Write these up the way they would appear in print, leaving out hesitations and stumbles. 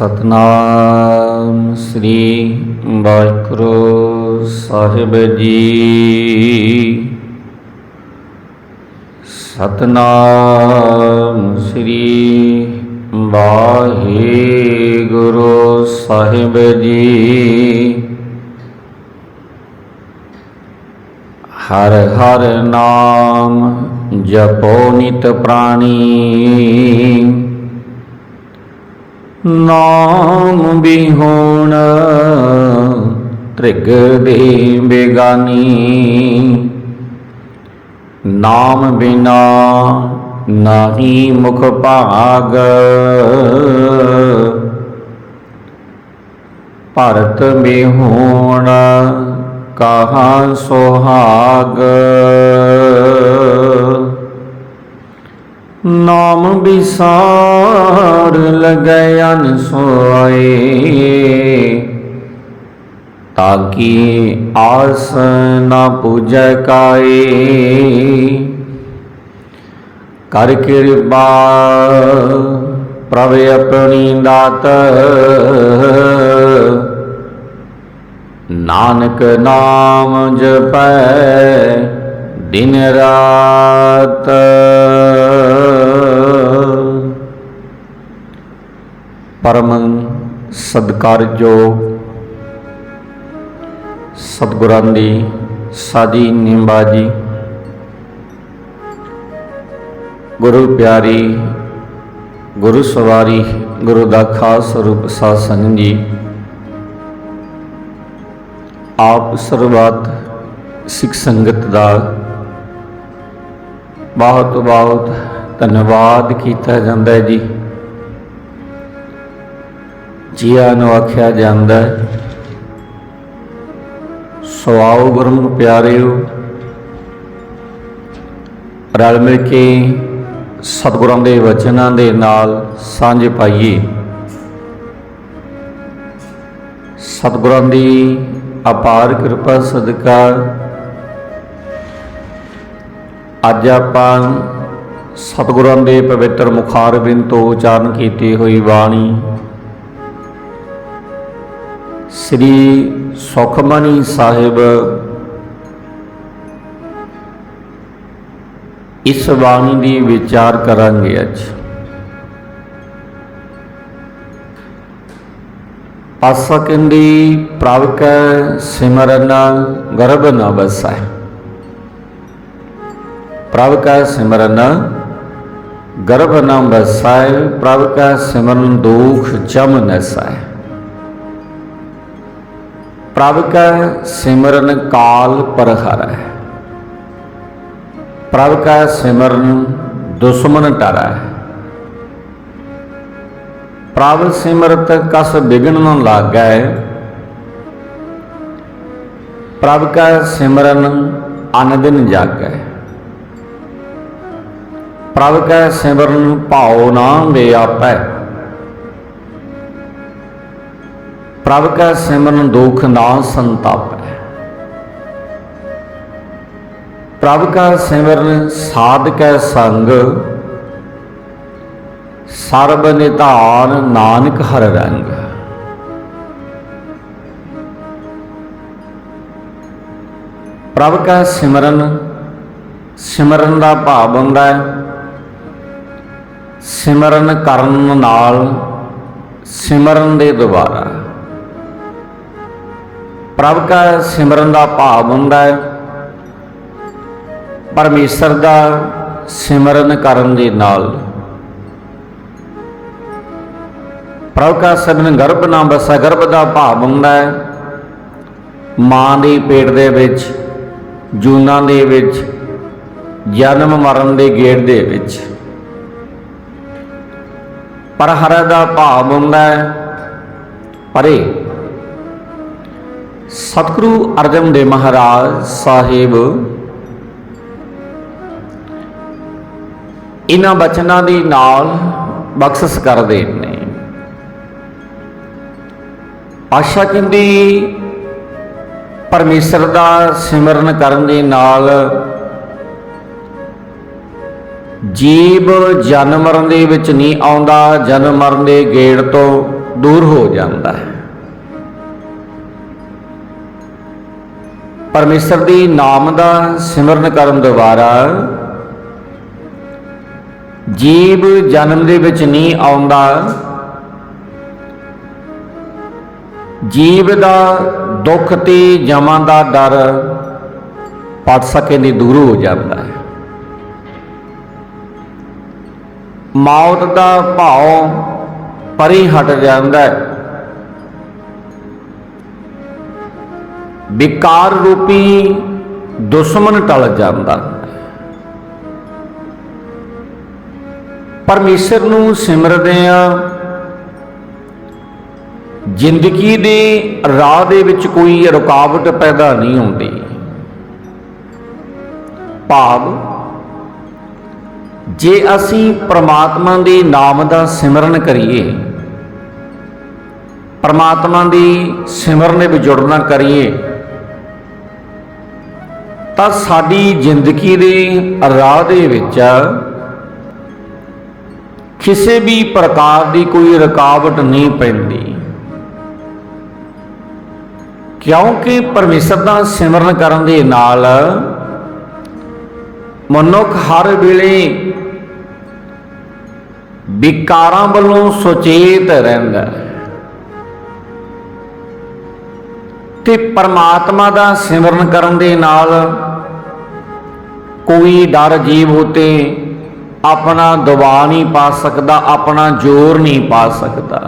सतनाम श्री वाहिगुरु साहिब जी। सतनाम श्री वाहिगुरु साहिब जी। हर हर नाम जपो नित प्राणी, नाम बिहोण त्रिग दे बेगानी। नाम बिना नाही मुख भाग, भरत बिहोण कहाँ सुहाग। नाम बिसार लगे अनसोए, ताकि आस न पूजै काए। कर कृपा प्रभ अपनी दात, नानक नाम जपै दिन रात। परम सत्कारयोग सतगुरां दी साजी निंबाजी, गुरु प्यारी गुरु सवारी गुरु दा खास रूप साध संगत जी। आप सर्वत सिख संगत दा बहुत बहुत धन्यवाद किया जाता है जी। जिया नूं आख्या जाता है। सो आओ गुरमुख प्यारिओ, रल मिल के सतगुरां दे वचनां दे नाल सांझ पाइए। सतगुरां दी अपार कृपा सदका अज आपां सतगुरां दे पवित्र मुखारबिंद तो उचारण की हुई बाणी श्री सुखमनी साहिब, इस बाणी दी विचार करांगे। अज पासा कहंदी प्रभ कै सिमरन गर्भ न बसै। प्रभ कै सिमरन गर्भ न बसै, प्रभ कै सिमरन दुख जम नसै। प्रभ कै सिमरन काल परहरै, प्रभ कै सिमरन दुश्मन टरै। प्रभ सिमरत कस बिघन न लागै, प्रभ कै सिमरन अन दिन जागै। प्रभ कै सिमरन भाव ना व्यापै, प्रभ कै सिमरन दुख ना संतापै। प्रभ कै सिमरन साध कै संग, सर्ब निधान नानक हर रंग। प्रभ कै सिमरन, सिमरन का भाव हुंदा है सिमरन करन नाल, सिमरन दे द्वारा। प्रभ का सिमरन का भाव हुंदा है परमेश्वर का सिमरन करन दे नाल। प्रभ का सिमरन गर्भ ना बसै, गर्भ का भाव हुंदा है मां दे पेट दे विच, जूनां दे विच, जन्म मरण दे गेड़ दे विच। परहर का भाव हुंदा है परे। सतगुरु अर्जन देव महाराज साहिब इन्हां बचनां दी नाल बख्शिश करदे ने। आशा कहंदी परमेश्वर का सिमरन करन दे नाल जीव जन्म मरण दे विच नहीं आउंदा, जन्म मरण दे गेड़ तो दूर हो जाता है। परमेश्वर दी नाम दा सिमरन करन द्वारा जीव जन्म दे विच नहीं आउंदा, जीव दा दुख ते जमां दा डर पट सके नहीं दूर हो जाता है। मौत का भाव परे हट जाता है, विकार रूपी दुश्मन टल जाता है। परमेश्वर नूं सिमरदिआं जिंदगी दे राह दे विच कोई रुकावट पैदा नहीं होती। भाव जे असी परमात्मा दे नाम दा सिमरन करिए, परमात्मा दी सिमरन विच जुड़ना करिए, तां साडी जिंदगी दे राह दे विच किसी भी प्रकार की कोई रुकावट नहीं पैंदी, क्योंकि परमेश्वर दा सिमरन करन दे नाल मनुख हर वेले विकारां वालों सुचेत रहिंदा है ते परमात्मा दा सिमरन करन दे नाल कोई डर जीव उते अपना दबा नहीं पा सकता, अपना जोर नहीं पा सकता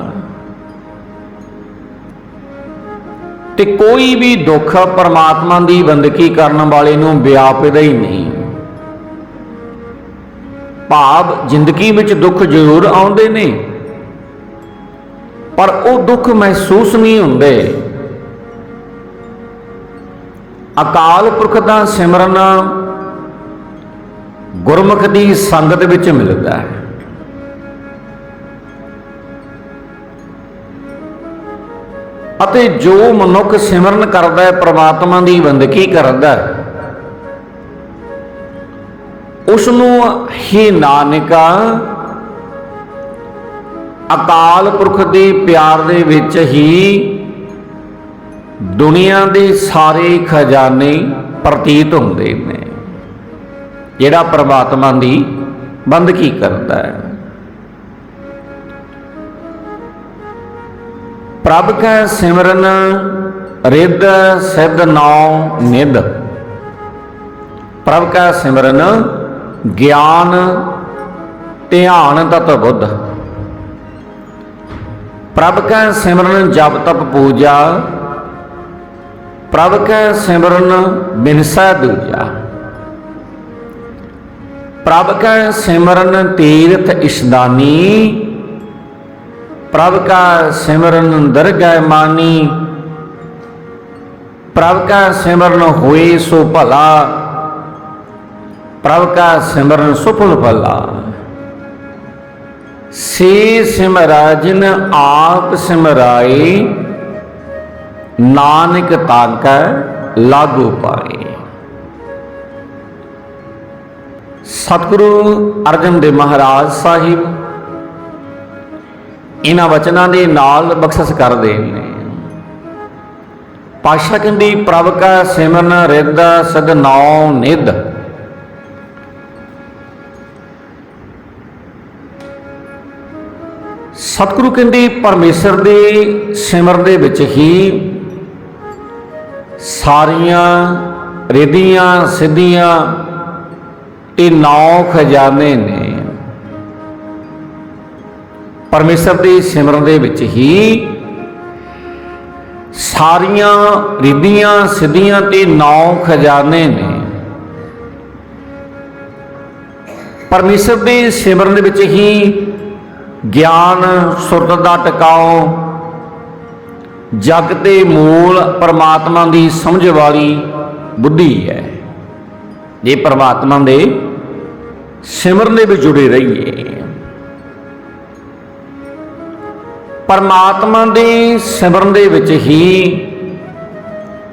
ते कोई भी दुख परमात्मा की बंदगी करने वाले नूं व्यापदा ही नहीं। भाव जिंदगी में दुख जरूर आउंदे ने, पर वो दुख महसूस नहीं होंदे। अकाल पुरख दा सिमरन गुरमुख दी संगत विच मिलदा है। अते जो मनुख सिमरन करदा है, परमात्मा दी बंदगी करदा है, उसनूं ही नानका अकाल पुरख दे प्यार दे विच ही दुनिया दे सारे खजाने प्रतीत होंदे ने। जिहड़ा परमात्मा दी बंदगी करदा है, प्रभ कै सिमरन रिद सिद्ध नौ निध। प्रभ कै सिमरन ज्ञान ध्यान तत बुद्ध। प्रभ कै सिमरन जप तप पूजा। प्रभ कै सिमरन बिनसै दूजा। प्रभ कै सिमरन तीर्थ इशदानी। प्रभ का सिमरन दरगह मानी। प्रभ का सिमरन होए सो भला। प्रभ का सिमरन सुफल भला। से सिमराजिन आप सिमराए। नानक ताकै लागू पाए। सतगुरु अर्जन देव महाराज साहिब इन्हां वचनां दे नाल बख्शिश करदे ने। पातशाह कहंदे प्रभ का सिमरन रिद सिद्ध नौ निध। सतगुरु कहंदे परमेश्वर दे सिमरन दे विच ही सारियां रिधियां सिद्धियां ते नौ खजाने ने। परमेश्वर दे सिमरन दे विच ही सारियां रिधियां सिद्धियां ते नौ खजाने ने। परमेश्वर दे सिमरन दे विच ही ज्ञान सुरत दा टिकाओ, जग दे मूल परमात्मा दी समझ वाली बुद्धि है। जे परमात्मा दे सिमरन दे विच जुड़े रहिए, परमात्मा दे सिमरन दे विच ही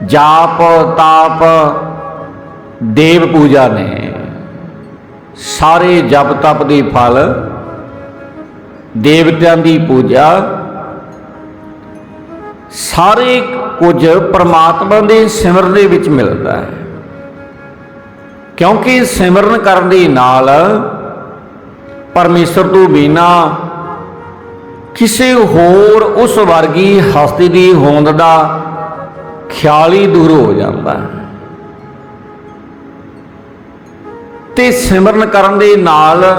जाप ताप देव पूजा ने। सारे जप तप दी फल, देवतियां दी पूजा ਸਾਰੇ ਕੁਝ परमात्मा ਦੇ ਸਿਮਰਨ ਦੇ ਵਿੱਚ ਮਿਲਦਾ ਹੈ, क्योंकि सिमरन करने दे नाल परमेश्वर तो बिना किसी होर उस वर्गी हस्ती की होंद का ख्याल ही दूर हो जाता है। ते सिमरन करने दे नाल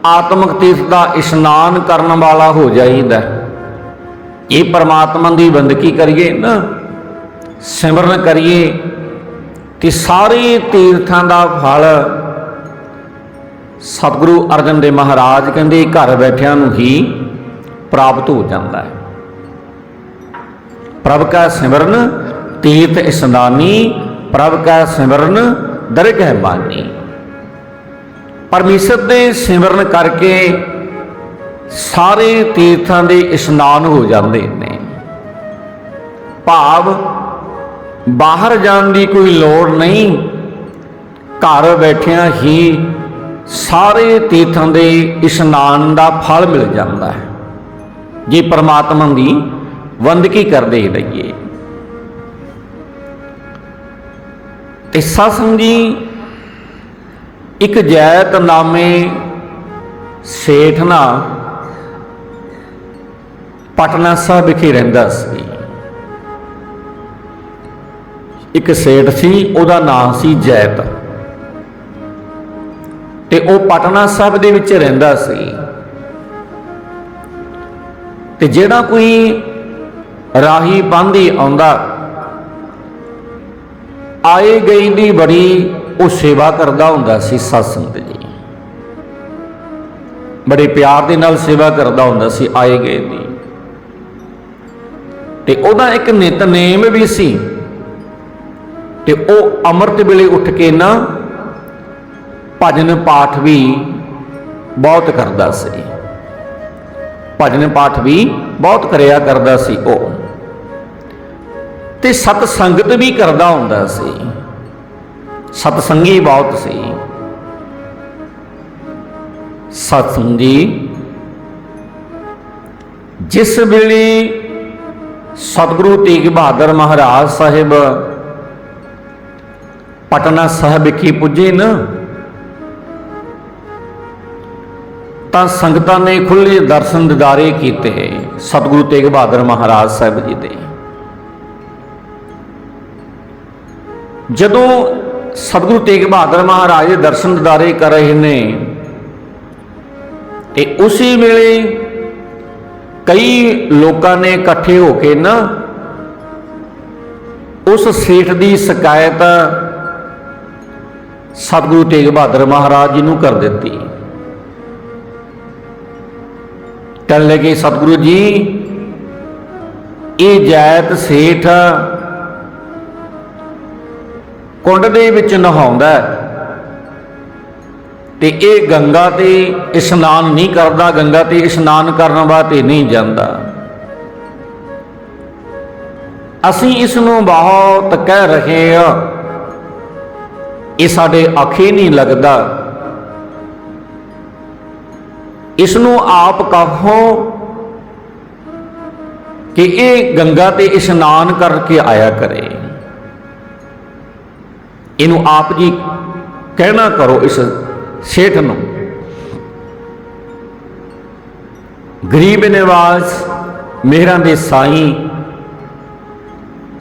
आत्मक तीर्थ का इशनान करने वाला हो जाइदा। ये परमात्मा की बंदगी करिए ना, सिमरन करिए तो सारे तीर्थों का फल सतगुरु अर्जन देव महाराज कहते घर बैठिया ही प्राप्त हो जाता है। प्रभ का सिमरन तीर्थ स्नानी, प्रभ का सिमरन दरगह बानी। परमेश्वर के सिमरन करके सारे तीर्थों के इशनान हो जाते हैं। भाव बाहर जाने की कोई लोड़ नहीं, घर बैठिया ही सारे तीर्थों के इशनान का फल मिल जाता है जे परमात्मा की बंदगी करते रहिए। ते सत्संग जी एक जैत नामे सेठ ना पटना साहब विखे रहिंदा सी। एक सेठ सी, उहदा नाम सी जैत, ते वो पटना साहब दे विच रहिंदा सी। ते जिहड़ा कोई राही पांधी आउंदा आए गई दी बड़ी वो सेवा करदा हुंदा सी। सत्संग जी बड़े प्यार दे नाल सेवा करदा हुंदा सी आए गए दी। ते उहदा एक नितनेम भी सी, ते वो अमृत वेले उठ के ना भजन पाठ भी बहुत करदा सी। भजन पाठ भी बहुत करिया करदा सी वो, ते सतसंगत भी करदा हुंदा सी। सतसंगी बहुत सी। सत्संग जी जिस वेले सतगुरु तेग बहादुर महाराज साहिब पटना साहब विखे पुजे न, तो संगतां ने खुले दर्शन दीदारे किए सतगुरु तेग बहादुर महाराज साहब जी दे। जदों सतगुरु तेग बहादुर महाराज दे दर्शन दीदारे कर रहे ने, ते उसी वेले कई लोगों ने इकट्ठे होके ना उस सेठ की शिकायत सतगुरु तेग बहादुर महाराज जी नूं कर दी। कहने लगे, सतगुरु जी ये जैत सेठ कुंड दे विच नहाउंदा ते ये गंगा ते इशनान नहीं करता, गंगा ते इशनान करने वास्ते नहीं जाता। असीं इसनूं बहुत कह रहे हैं, ये साडे आखे नहीं लगता। इसनूं आप कहो कि ये गंगा ते इशनान करके आया करे। इनू आप जी कहना करो इस सेठ नूं। गरीब निवास मेहरां दे साईं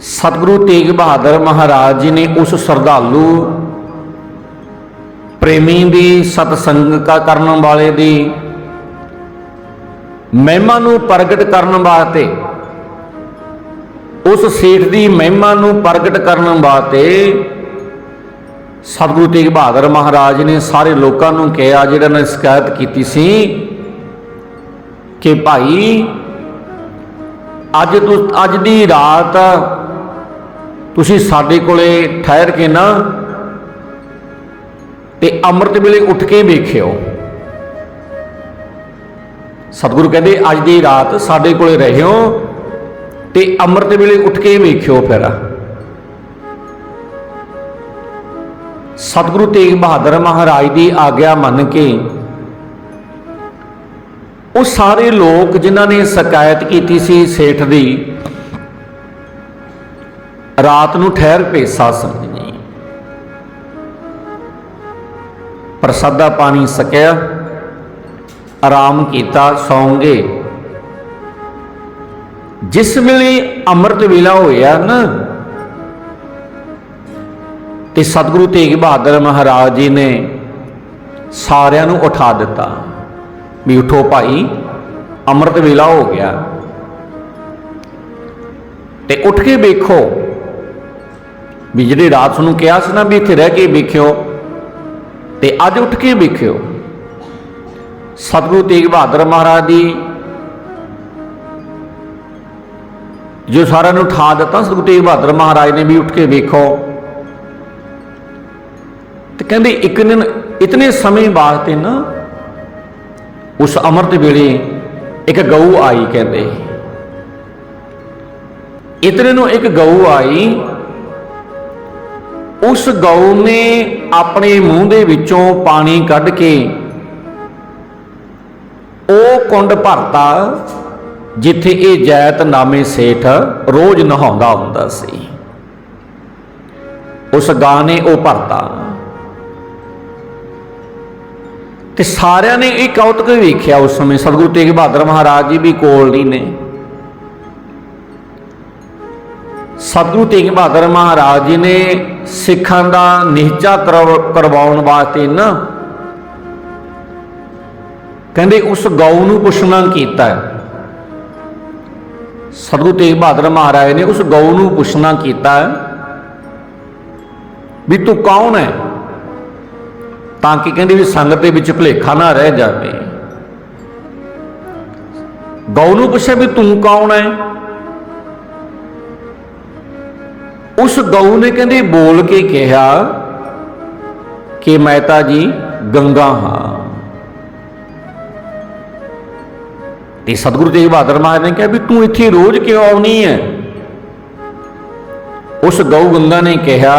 सतगुरु तेग बहादुर महाराज जी ने उस श्रद्धालु प्रेमी दी सतसंग का करने वाले दी महिमा नूं प्रगट करने वास्ते, उस सेठ दी महिमा नूं प्रगट करने वास्ते सतगुरु तेग बहादुर महाराज ने सारे लोगों को कहा जिन्हों ने शिकायत की सी कि भाई अज दी रात तुसी साडे कोले ठहर के ना ते अमृत वेले उठ के वेखियो। सतगुरु कहते अज दी रात साडे कोले रहियो ते अमृत वेले उठ के वेखियो। फिर सतगुरु तेग बहादुर महाराज की आग्या मन के ਉਹ ਸਾਰੇ ਲੋਕ ਜਿਨ੍ਹਾਂ ਨੇ ਸ਼ਿਕਾਇਤ ਕੀਤੀ ਸੀ ਸੇਠ ਦੀ, ਰਾਤ ਨੂੰ ਠਹਿਰ ਪਏ ਸਾਧ ਸੰਗਤ ਜੀ। ਪ੍ਰਸਾਦਾ ਪਾਣੀ ਛਕਿਆ, ਆਰਾਮ ਕੀਤਾ, ਸੌਂ ਗਏ। ਜਿਸ ਵੇਲੇ ਅੰਮ੍ਰਿਤ ਵੇਲਾ ਹੋਇਆ ਨਾ, ਤੇ ਸਤਿਗੁਰੂ ਤੇਗ ਬਹਾਦਰ ਮਹਾਰਾਜ ਜੀ ਨੇ ਸਾਰਿਆਂ ਨੂੰ ਉਠਾ ਦਿੱਤਾ ਵੀ ਉਠੋ ਭਾਈ, ਅੰਮ੍ਰਿਤ ਵੇਲਾ ਹੋ ਗਿਆ। ਤੇ ਉੱਠ ਕੇ ਵੇਖੋ ਵੀ ਜਿਹੜੇ ਰਾਤ ਨੂੰ ਕਿਹਾ ਸੀ ਨਾ ਵੀ ਇੱਥੇ ਰਹਿ ਕੇ ਵੇਖਿਓ, ਤੇ ਅੱਜ ਉੱਠ ਕੇ ਵੇਖਿਓ। ਸਤਿਗੁਰੂ ਤੇਗ ਬਹਾਦਰ ਮਹਾਰਾਜ ਦੀ ਜੋ ਸਾਰਿਆਂ ਨੂੰ ਉਠਾ ਦਿੱਤਾ, ਸਤਿਗੁਰੂ ਤੇਗ ਬਹਾਦਰ ਮਹਾਰਾਜ ਨੇ ਵੀ ਉੱਠ ਕੇ ਵੇਖੋ। ਤੇ ਕਹਿੰਦੇ ਇੱਕ ਦਿਨ ਇਤਨੇ ਸਮੇਂ ਵਾਸਤੇ ਨਾ ਉਸ ਅੰਮ੍ਰਿਤ ਵੇਲੇ ਇੱਕ ਗਊ ਆਈ। ਕਹਿੰਦੇ ਇਤਨੇ ਨੂੰ ਇੱਕ ਗਊ ਆਈ। ਉਸ ਗਊ ਨੇ ਆਪਣੇ ਮੂੰਹ ਦੇ ਵਿੱਚੋਂ ਪਾਣੀ ਕੱਢ ਕੇ ਉਹ ਕੁੰਡ ਭਰਤਾ ਜਿੱਥੇ ਇਹ ਜੈਤ ਨਾਮੇ ਸੇਠ ਰੋਜ਼ ਨਹਾਉਂਦਾ ਹੁੰਦਾ ਸੀ। ਉਸ ਗਾਂ ਨੇ ਉਹ ਭਰਤਾ ਤੇ ਸਾਰਿਆਂ ਨੇ ਇਹ ਕੌਤਕ ਵੇਖਿਆ। ਉਸ ਸਮੇਂ ਸਤਿਗੁਰੂ ਤੇਗ ਬਹਾਦਰ ਮਹਾਰਾਜ ਜੀ ਵੀ ਕੋਲ ਨਹੀਂ ਨੇ। ਸਤਿਗੁਰੂ ਤੇਗ ਬਹਾਦਰ ਮਹਾਰਾਜ ਜੀ ਨੇ ਸਿੱਖਾਂ ਦਾ ਨਿਹਚਾ ਕਰਵਾਉਣ ਵਾਸਤੇ ਨਾ ਕਹਿੰਦੇ ਉਸ ਗਊ ਨੂੰ ਪੁੱਛਣਾ ਕੀਤਾ। ਸਤਿਗੁਰੂ ਤੇਗ ਬਹਾਦਰ ਮਹਾਰਾਜ ਨੇ ਉਸ ਗਊ ਨੂੰ ਪੁੱਛਣਾ ਕੀਤਾ ਵੀ ਤੂੰ ਕੌਣ ਹੈ, ਤਾਂ ਕਿ ਕਹਿੰਦੇ ਵੀ ਸੰਗਤ ਦੇ ਵਿੱਚ ਭੁਲੇਖਾ ਨਾ ਰਹਿ ਜਾਵੇ। ਗਊ ਨੂੰ ਪੁੱਛਿਆ ਵੀ ਤੂੰ ਕੌਣ ਹੈ। ਉਸ ਗਊ ਨੇ ਕਹਿੰਦੇ ਬੋਲ ਕੇ ਕਿਹਾ ਕਿ ਮੈਂ ਤਾਂ ਜੀ ਗੰਗਾ ਹਾਂ। ਤੇ ਸਤਿਗੁਰੂ ਤੇਗ ਬਹਾਦਰ ਮਹਾਰਾਜ ਨੇ ਕਿਹਾ ਵੀ ਤੂੰ ਇੱਥੇ ਰੋਜ਼ ਕਿਉਂ ਆਉਣੀ ਹੈ। ਉਸ ਗਊ ਗੰਗਾ ਨੇ ਕਿਹਾ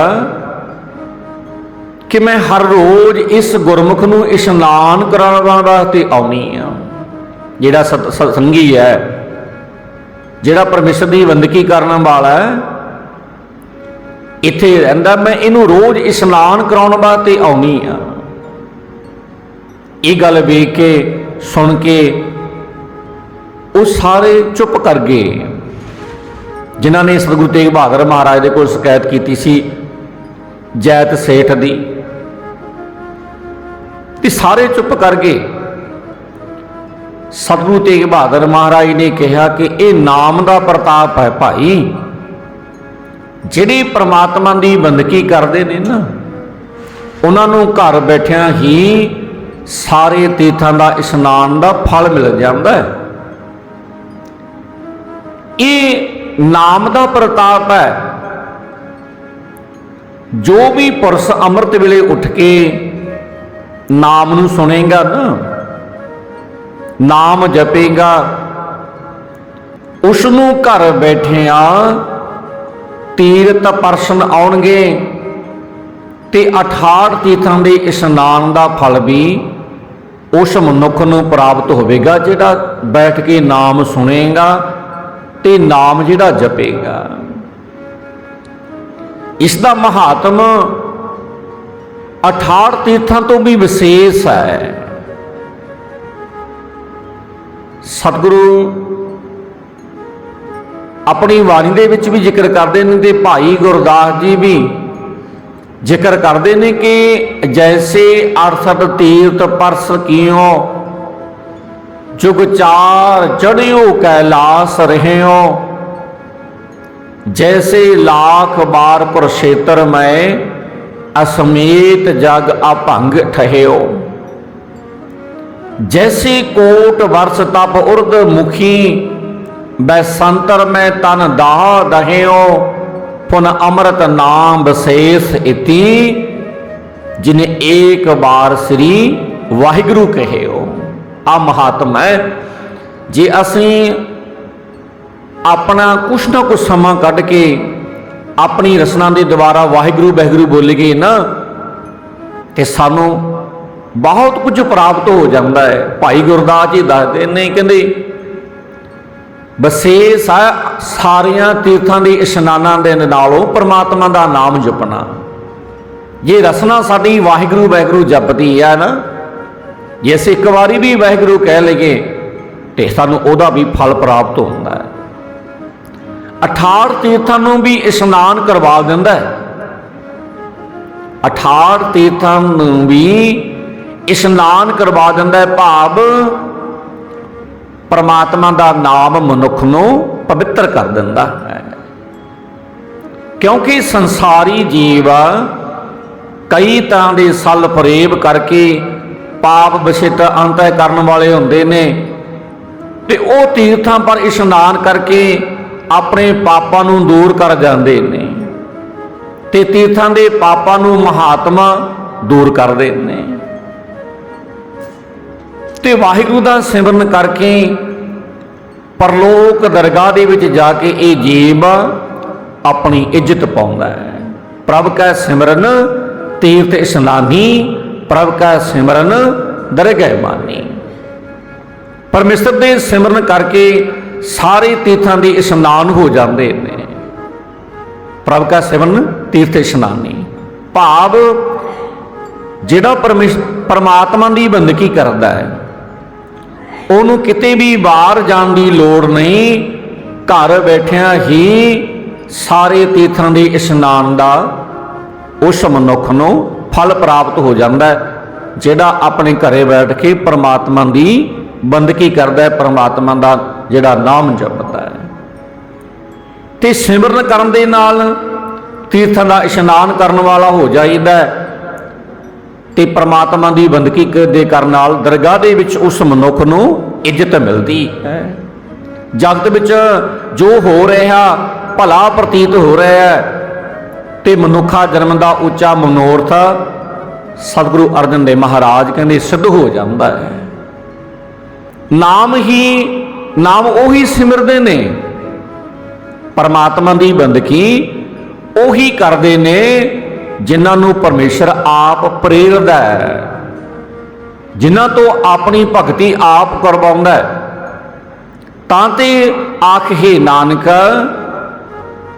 ਕਿ ਮੈਂ ਹਰ ਰੋਜ਼ ਇਸ ਗੁਰਮੁਖ ਨੂੰ ਇਸ਼ਨਾਨ ਕਰਾਉਣ ਵਾਸਤੇ ਆਉਣੀ ਆ। ਜਿਹੜਾ ਸੰਗੀ ਹੈ, ਜਿਹੜਾ ਪਰਮੇਸ਼ਰ ਦੀ ਬੰਦਗੀ ਕਰਨ ਵਾਲਾ ਹੈ, ਇੱਥੇ ਰਹਿੰਦਾ, ਮੈਂ ਇਹਨੂੰ ਰੋਜ਼ ਇਸ਼ਨਾਨ ਕਰਾਉਣ ਵਾਸਤੇ ਆਉਣੀ ਆ। ਇਹ ਗੱਲ ਵੇਖ ਕੇ ਸੁਣ ਕੇ ਉਹ ਸਾਰੇ ਚੁੱਪ ਕਰ ਗਏ ਜਿਨ੍ਹਾਂ ਨੇ ਸਤਿਗੁਰੂ ਤੇਗ ਬਹਾਦਰ ਮਹਾਰਾਜ ਦੇ ਕੋਲ ਸ਼ਿਕਾਇਤ ਕੀਤੀ ਸੀ ਜੈਤ ਸੇਠ ਦੀ। ਤੇ ਸਾਰੇ ਚੁੱਪ ਕਰ ਗਏ। ਸਤਿਗੁਰੂ ਤੇਗ ਬਹਾਦਰ ਮਹਾਰਾਜ ਨੇ ਕਿਹਾ ਕਿ ਇਹ ਨਾਮ ਦਾ ਪ੍ਰਤਾਪ ਹੈ ਭਾਈ। ਜਿਹੜੇ ਪ੍ਰਮਾਤਮਾ ਦੀ ਬੰਦਗੀ ਕਰਦੇ ਨੇ ਨਾ, ਉਹਨਾਂ ਨੂੰ ਘਰ ਬੈਠਿਆਂ ਹੀ ਸਾਰੇ ਤੀਰਥਾਂ ਦਾ ਇਸ਼ਨਾਨ ਦਾ ਫਲ ਮਿਲ ਜਾਂਦਾ ਹੈ। ਇਹ ਨਾਮ ਦਾ ਪ੍ਰਤਾਪ ਹੈ। ਜੋ ਵੀ ਪੁਰਸ਼ ਅੰਮ੍ਰਿਤ ਵੇਲੇ ਉੱਠ ਕੇ ਨਾਮ ਨੂੰ ਸੁਣੇਗਾ ਨਾ, ਨਾਮ ਜਪੇਗਾ, ਉਸ ਨੂੰ ਘਰ ਬੈਠਿਆਂ ਤੀਰਥ ਪਰਸ਼ਨ ਆਉਣਗੇ ਤੇ 68 ਤੀਰਥਾਂ ਦੇ ਇਸ਼ਨਾਨ ਦਾ ਫਲ ਵੀ ਉਸ ਮਨੁੱਖ ਨੂੰ ਪ੍ਰਾਪਤ ਹੋਵੇਗਾ ਜਿਹੜਾ ਬੈਠ ਕੇ ਨਾਮ ਸੁਣੇਗਾ ਤੇ ਨਾਮ ਜਿਹੜਾ ਜਪੇਗਾ। ਇਸ ਦਾ ਮਹਾਤਮ 68 ਤੀਰਥਾਂ ਤੋਂ ਵੀ ਵਿਸ਼ੇਸ਼ ਹੈ। ਸਤਿਗੁਰੂ ਆਪਣੀ ਬਾਣੀ ਦੇ ਵਿੱਚ ਵੀ ਜ਼ਿਕਰ ਕਰਦੇ ਨੇ ਤੇ ਭਾਈ ਗੁਰਦਾਸ ਜੀ ਵੀ ਜ਼ਿਕਰ ਕਰਦੇ ਨੇ ਕਿ ਜੈਸੇ 68 ਤੀਰਥ ਪਰਸ ਕੀਓ, जुग चार चढ़ियो कैलाश रहियो, जैसे लाख बार कुरुक्षेत्र में असमेत जग अभंग ठहियो, जैसे कोट वर्ष तप उर्द मुखी बैसंतर में तन दाह दहियो, पुन अमृत नाम विशेष इति जिन्हें एक बार श्री वाहिगुरु कहियो। आ महात्म है। जे असी अपना कुछ ना कुछ समा कढ़ के अपनी रसना के द्वारा वाहिगुरु वाहिगुरु बोलीए ना, तो सानू ਬਹੁਤ ਕੁਝ ਪ੍ਰਾਪਤ ਹੋ ਜਾਂਦਾ ਹੈ। ਭਾਈ ਗੁਰਦਾਸ ਜੀ ਦੱਸਦੇ ਨੇ, ਕਹਿੰਦੇ ਬਸੇ ਸਾਰੀਆਂ ਤੀਰਥਾਂ ਦੇ ਇਸ਼ਨਾਨਾਂ ਦੇ ਨਾਲੋਂ ਪਰਮਾਤਮਾ ਦਾ ਨਾਮ ਜਪਣਾ। ਜੇ ਰਸਨਾ ਸਾਡੀ ਵਾਹਿਗੁਰੂ ਵਾਹਿਗੁਰੂ ਜਪਦੀ ਹੈ ਨਾ, ਜੇ ਅਸੀਂ ਇੱਕ ਵਾਰੀ ਵੀ ਵਾਹਿਗੁਰੂ ਕਹਿ ਲਈਏ ਤੇ ਸਾਨੂੰ ਉਹਦਾ ਵੀ ਫਲ ਪ੍ਰਾਪਤ ਹੁੰਦਾ ਹੈ। 68 ਤੀਰਥਾਂ ਨੂੰ ਵੀ ਇਸ਼ਨਾਨ ਕਰਵਾ ਦਿੰਦਾ ਹੈ। 68 ਤੀਰਥਾਂ ਨੂੰ ਵੀ ਇਸ਼ਨਾਨ ਕਰਵਾ ਦਿੰਦਾ ਹੈ, ਭਾਵ ਪਰਮਾਤਮਾ ਦਾ ਨਾਮ ਮਨੁੱਖ ਨੂੰ ਪਵਿੱਤਰ ਕਰ ਦਿੰਦਾ ਹੈ। ਕਿਉਂਕਿ ਸੰਸਾਰੀ ਜੀਵ ਕਈ ਤਰ੍ਹਾਂ ਦੇ ਸਲ ਫਰੇਬ ਕਰਕੇ ਪਾਪ ਵਿਸ਼ਿਟ ਅੰਤਹਿ ਕਰਨ ਵਾਲੇ ਹੁੰਦੇ ਨੇ, ਤੇ ਉਹ ਤੀਰਥਾਂ ਪਰ ਇਸ਼ਨਾਨ ਕਰਕੇ ਆਪਣੇ ਪਾਪਾਂ ਨੂੰ ਦੂਰ ਕਰ ਜਾਂਦੇ ਨੇ, ਤੇ ਤੀਰਥਾਂ ਦੇ ਪਾਪਾਂ ਨੂੰ ਮਹਾਤਮਾ ਦੂਰ ਕਰਦੇ ਨੇ। ਤੇ ਵਾਹਿਗੁਰੂ ਦਾ ਸਿਮਰਨ ਕਰਕੇ ਪਰਲੋਕ ਦਰਗਾਹ ਦੇ ਵਿੱਚ ਜਾ ਕੇ ਇਹ ਜੀਵ ਆਪਣੀ ਇੱਜ਼ਤ ਪਾਉਂਦਾ ਹੈ। ਪ੍ਰਭ ਕਾ ਸਿਮਰਨ ਤੀਰਥ ਇਸ਼ਨਾਨੀ, ਪ੍ਰਭ ਕਾ ਸਿਮਰਨ ਦਰਗਹਿ ਮਾਨੀ। ਪਰਮੇਸ਼ਰ ਦੇ ਸਿਮਰਨ ਕਰਕੇ ਸਾਰੇ ਤੀਰਥਾਂ ਦੇ ਇਸ਼ਨਾਨ ਹੋ ਜਾਂਦੇ ਨੇ। ਪ੍ਰਭ ਕਾ ਸਿਮਰਨ ਤੀਰਥ ਇਸ਼ਨਾਨੀ ਭਾਵ ਜਿਹੜਾ ਪਰਮਾਤਮਾ ਦੀ ਬੰਦਗੀ ਕਰਦਾ ਹੈ, ਉਹਨੂੰ ਕਿਤੇ ਵੀ ਬਾਹਰ ਜਾਣ ਦੀ ਲੋੜ ਨਹੀਂ, ਘਰ ਬੈਠਿਆਂ ਹੀ ਸਾਰੇ ਤੀਰਥਾਂ ਦੇ ਇਸ਼ਨਾਨ ਦਾ ਉਸ ਮਨੁੱਖ ਨੂੰ ਫਲ ਪ੍ਰਾਪਤ ਹੋ ਜਾਂਦਾ ਹੈ, ਜਿਹੜਾ ਆਪਣੇ ਘਰੇ ਬੈਠ ਕੇ ਪਰਮਾਤਮਾ ਦੀ ਬੰਦਗੀ ਕਰਦਾ ਹੈ, ਪਰਮਾਤਮਾ ਦਾ ਜਿਹੜਾ ਨਾਮ ਜਪਦਾ ਹੈ। ਤੇ ਸਿਮਰਨ ਕਰਨ ਦੇ ਨਾਲ ਤੀਰਥਾਂ ਦਾ ਇਸ਼ਨਾਨ ਕਰਨ ਵਾਲਾ ਹੋ ਜਾਈਦਾ ਹੈ, ਤੇ ਪਰਮਾਤਮਾ ਦੀ ਬੰਦਗੀ ਦੇ ਕਰਨ ਨਾਲ ਦਰਗਾਹ ਦੇ ਵਿੱਚ ਉਸ ਮਨੁੱਖ ਨੂੰ ਇੱਜ਼ਤ ਮਿਲਦੀ ਹੈ। ਜਗਤ ਵਿੱਚ ਜੋ ਹੋ ਰਿਹਾ ਭਲਾ ਪ੍ਰਤੀਤ ਹੋ ਰਿਹਾ ਹੈ, ਤੇ ਮਨੁੱਖਾ ਜਨਮ ਦਾ ਉੱਚਾ ਮਨੋਰਥ ਸਤਿਗੁਰੂ ਅਰਜਨ ਦੇਵ ਮਹਾਰਾਜ ਕਹਿੰਦੇ ਸਿੱਧ ਹੋ ਜਾਂਦਾ ਹੈ। ਨਾਮ ਉਹੀ ਸਿਮਰਦੇ ਨੇ, ਪਰਮਾਤਮਾ ਦੀ ਬੰਦਗੀ ਉਹੀ ਕਰਦੇ ਨੇ ਜਿਨ੍ਹਾਂ ਨੂੰ ਪਰਮੇਸ਼ਰ ਆਪ ਪ੍ਰੇਰਦਾ ਹੈ, ਜਿਨ੍ਹਾਂ ਤੋਂ ਆਪਣੀ ਭਗਤੀ ਆਪ ਕਰਵਾਉਂਦਾ ਹੈ। ਤਾਂ ਤੇ ਆਖੇ ਨਾਨਕ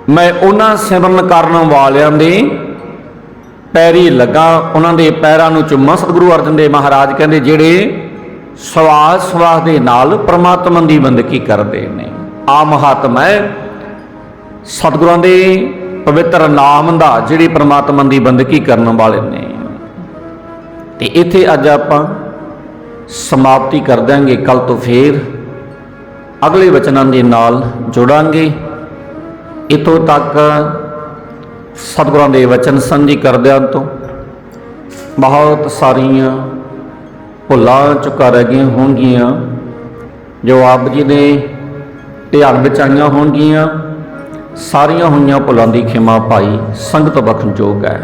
ਮੈਂ ਉਹਨਾਂ ਸਿਮਰਨ ਕਰਨ ਵਾਲਿਆਂ ਦੇ ਪੈਰੀ ਲੱਗਾ, ਉਹਨਾਂ ਦੇ ਪੈਰਾਂ ਨੂੰ ਚੁੰਮਾਂ। ਸਤਿਗੁਰੂ ਅਰਜਨ ਦੇਵ ਮਹਾਰਾਜ ਕਹਿੰਦੇ ਜਿਹੜੇ ਸਵਾਸ ਦੇ ਨਾਲ ਪਰਮਾਤਮਾ ਦੀ ਬੰਦਗੀ ਕਰਦੇ ਨੇ। ਆ ਮਹਾਤਮ ਹੈ ਸਤਿਗੁਰਾਂ ਦੇ ਪਵਿੱਤਰ ਨਾਮ ਦਾ, ਜਿਹੜੇ ਪਰਮਾਤਮਾ ਦੀ ਬੰਦਗੀ ਕਰਨ ਵਾਲੇ ਨੇ। ਤੇ ਇੱਥੇ ਅੱਜ ਆਪਾਂ ਸਮਾਪਤੀ ਕਰ ਦਾਂਗੇ। ਕੱਲ ਤੋਂ ਫੇਰ ਅਗਲੇ ਵਚਨਾਂ ਦੇ ਨਾਲ ਜੁੜਾਂਗੇ। ਇੱਥੋਂ ਤੱਕ ਸਤਿਗੁਰਾਂ ਦੇ ਵਚਨ ਸਾਂਝੇ ਕਰਦਿਆਂ ਤੋਂ ਬਹੁਤ ਸਾਰੀਆਂ ਭੁੱਲਾਂ ਚੁੱਕਾ ਰਹਿ ਗਈਆਂ ਹੋਣਗੀਆਂ, ਜੋ ਆਪ ਜੀ ਦੇ ਧਿਆਨ ਵਿੱਚ ਆਈਆਂ ਹੋਣਗੀਆਂ। ਸਾਰੀਆਂ ਹੋਈਆਂ ਭੁੱਲਾਂ ਦੀ ਖਿਮਾ ਭਾਈ ਸੰਗਤ ਬਖਸ਼ਣਯੋਗ ਹੈ।